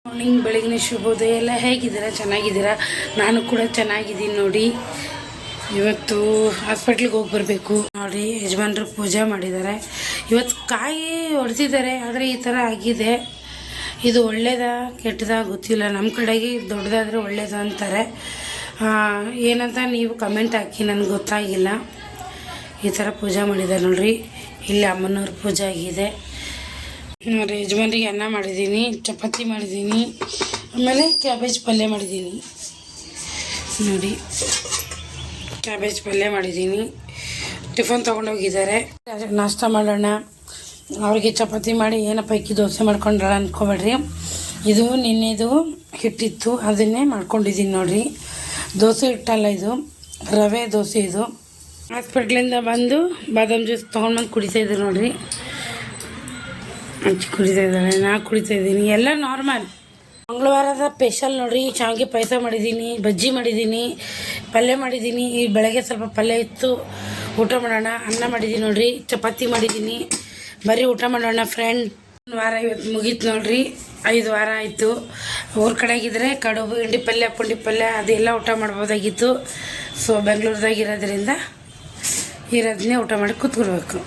Morning ಬೆಳಗಿನ ಶುಭೋದಯ ಎಲ್ಲ ಹೇಗಿದ್ದೀರಾ? ಚೆನ್ನಾಗಿದ್ದೀರಾ? ನಾನು ಕೂಡ ಚೆನ್ನಾಗಿದ್ದೀನಿ ನೋಡಿ. ಇವತ್ತು ಹಾಸ್ಪಿಟ್ಲಿಗೆ ಹೋಗಿ ಬರಬೇಕು ನೋಡಿ. ಯಜಮಾನ್ರು ಪೂಜೆ ಮಾಡಿದ್ದಾರೆ. ಇವತ್ತು ಕಾಯಿ ಹೊಡೆದಿದ್ದಾರೆ, ಆದರೆ ಈ ಥರ ಆಗಿದೆ. ಇದು ಒಳ್ಳೇದಾ ಕೆಟ್ಟದಾ ಗೊತ್ತಿಲ್ಲ. ನಮ್ಮ ಕಡೆಗೆ ದೊಡ್ಡದಾದರೆ ಒಳ್ಳೇದು ಅಂತಾರೆ. ಏನಂತ ನೀವು ಕಮೆಂಟ್ ಹಾಕಿ, ನನಗೆ ಗೊತ್ತಾಗಿಲ್ಲ. ಈ ಥರ ಪೂಜೆ ಮಾಡಿದ್ದಾರೆ ನೋಡ್ರಿ. ಇಲ್ಲಿ ಅಮ್ಮನವ್ರ ಪೂಜೆ ಆಗಿದೆ ನೋಡಿ. ಯಜಮಾನ್ರಿಗೆ ಅನ್ನ ಮಾಡಿದ್ದೀನಿ, ಚಪಾತಿ ಮಾಡಿದ್ದೀನಿ, ಆಮೇಲೆ ಕ್ಯಾಬೇಜ್ ಪಲ್ಯ ಮಾಡಿದ್ದೀನಿ ನೋಡಿ. ಕ್ಯಾಬೇಜ್ ಪಲ್ಯ ಮಾಡಿದ್ದೀನಿ. ಟಿಫನ್ ತೊಗೊಂಡೋಗಿದ್ದಾರೆ. ನಾಷ್ಟ ಮಾಡೋಣ. ಅವ್ರಿಗೆ ಚಪಾತಿ ಮಾಡಿ ಏನಪ್ಪ ಇಕ್ಕಿ ದೋಸೆ ಮಾಡ್ಕೊಂಡ್ರ ಅಂದ್ಕೊಬೇಡ್ರಿ. ಇದು ನಿನ್ನೆದು ಹಿಟ್ಟಿತ್ತು, ಅದನ್ನೇ ಮಾಡ್ಕೊಂಡಿದ್ದೀನಿ ನೋಡಿರಿ. ದೋಸೆ ಹಿಟ್ಟಲ್ಲ, ಇದು ರವೆ ದೋಸೆ. ಇದು ಹಾಸ್ಪಿಟ್ಲಿಂದ ಬಂದು ಬಾದಾಮ್ ಜ್ಯೂಸ್ ತೊಗೊಂಡ್ಬಂದು ಕುಡಿತಾಯಿದ್ರು ನೋಡಿರಿ. ಅಜ್ಜಿ ಕುಡಿತಾ ಇದ್ದಾಳೆ, ನಾ ಕುಡಿತಾ ಇದ್ದೀನಿ. ಎಲ್ಲ ನಾರ್ಮಲ್. ಮಂಗಳವಾರದ ಸ್ಪೆಷಲ್ ನೋಡಿರಿ. ಶಾವಿಗೆ ಪಾಯಸ ಮಾಡಿದ್ದೀನಿ, ಬಜ್ಜಿ ಮಾಡಿದ್ದೀನಿ, ಪಲ್ಯ ಮಾಡಿದ್ದೀನಿ. ಈ ಬೆಳಗ್ಗೆ ಸ್ವಲ್ಪ ಪಲ್ಯ ಇತ್ತು, ಊಟ ಮಾಡೋಣ. ಅನ್ನ ಮಾಡಿದ್ದೀನಿ ನೋಡಿರಿ, ಚಪಾತಿ ಮಾಡಿದ್ದೀನಿ. ಬರೀ ಊಟ ಮಾಡೋಣ ಫ್ರೆಂಡ್. ಒಂದು ವಾರ ಇವತ್ತು ಮುಗೀತು ನೋಡಿರಿ. 5 ವಾರ ಆಯಿತು. ಊರ ಕಡೆಗಿದ್ರೆ ಕಡುಬು, ಹಿಂಡಿ ಪಲ್ಯ, ಪುಂಡಿ ಪಲ್ಯ ಅದೆಲ್ಲ ಊಟ ಮಾಡ್ಬೋದಾಗಿತ್ತು. ಸೊ ಬೆಂಗಳೂರದಾಗ ಇರೋದ್ರಿಂದ ಇರೋದನ್ನೇ ಊಟ ಮಾಡಿ ಕೂತ್ಕೊಳ್ಬೇಕು.